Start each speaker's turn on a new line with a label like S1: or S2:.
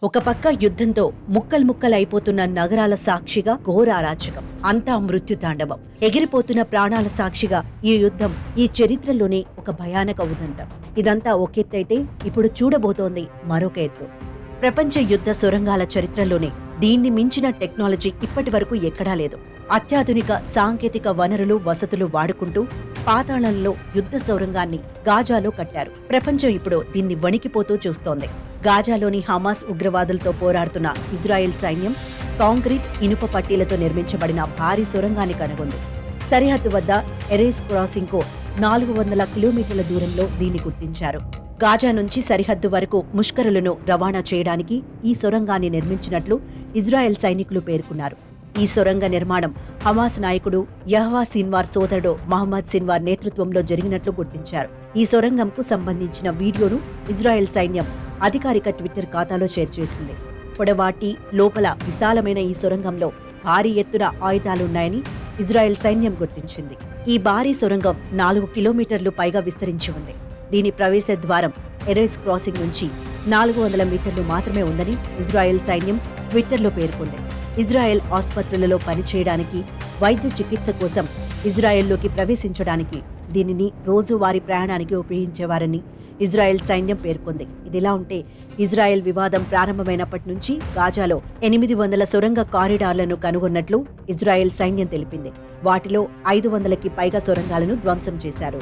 S1: ఒక పక్క యుద్ధంతో ముక్కలైపోతున్న నగరాల సాక్షిగా ఘోర అరాచకం, అంతా మృత్యుతాండవం. ఎగిరిపోతున్న ప్రాణాల సాక్షిగా ఈ యుద్ధం ఈ చరిత్రలోనే ఒక భయానక ఉదంతం. ఇదంతా ఒకెత్తైతే ఇప్పుడు చూడబోతోంది మరొక ఎత్తు. ప్రపంచ యుద్ధ సొరంగాల చరిత్రలోనే దీన్ని మించిన టెక్నాలజీ ఇప్పటి వరకు ఎక్కడా లేదు. అత్యాధునిక సాంకేతిక వనరులు వసతులు వాడుకుంటూ పాతాళంలో యుద్ధ సొరంగాన్ని గాజాలో కట్టారు. ప్రపంచం ఇప్పుడు దీన్ని వణికిపోతూ చూస్తోంది. గాజాలోని హమాస్ ఉగ్రవాదులతో పోరాడుతున్న ఇజ్రాయెల్ సైన్యం కాంక్రీట్ ఇనుప పట్టీలతో నిర్మించబడిన భారీ సొరంగాన్ని కనుగొంది. సరిహద్దు వద్ద ఎరేస్ క్రాసింగ్ కు 400 కిలోమీటర్ల దూరంలో దీన్ని గుర్తించారు. గాజా నుంచి సరిహద్దు వరకు ముష్కరులను రవాణా చేయడానికి ఈ సొరంగాన్ని నిర్మించినట్లు ఇజ్రాయెల్ సైనికులు పేర్కొన్నారు. ఈ సొరంగ నిర్మాణం హమాస్ నాయకుడు యహ్వా సిన్వార్ సోదరుడు మహమ్మద్ సిన్వార్ నేతృత్వంలో జరిగినట్లు గుర్తించారు. ఈ సొరంగంకు సంబంధించిన వీడియోను ఇజ్రాయెల్ సైన్యం అధికారిక ట్విట్టర్ ఖాతాలో షేర్ చేసింది. పొడవాటి లోపల విశాలమైన ఈ సొరంగంలో భారీ ఎత్తున ఆయుధాలున్నాయని ఇజ్రాయెల్ సైన్యం గుర్తించింది. ఈ భారీ సొరంగం 4 కిలోమీటర్లు పైగా విస్తరించి ఉంది. దీని ప్రవేశ ద్వారం ఎరేస్ క్రాసింగ్ నుంచి 400 మీటర్లు మాత్రమే ఉందని ఇజ్రాయెల్ సైన్యం ట్విట్టర్లో పేర్కొంది. ఇజ్రాయెల్ ఆసుపత్రులలో పనిచేయడానికి, వైద్య చికిత్స కోసం ఇజ్రాయెల్లోకి ప్రవేశించడానికి దీనిని రోజువారీ ప్రయాణానికి ఉపయోగించేవారని ఇజ్రాయెల్ సైన్యం పేర్కొంది. ఇదిలా ఉంటే ఇజ్రాయెల్ వివాదం ప్రారంభమైనప్పటి నుంచి గాజాలో 800 సొరంగ కారిడార్లను కనుగొన్నట్లు ఇజ్రాయెల్ సైన్యం తెలిపింది. వాటిలో 500కి పైగా సొరంగాలను ధ్వంసం చేశారు.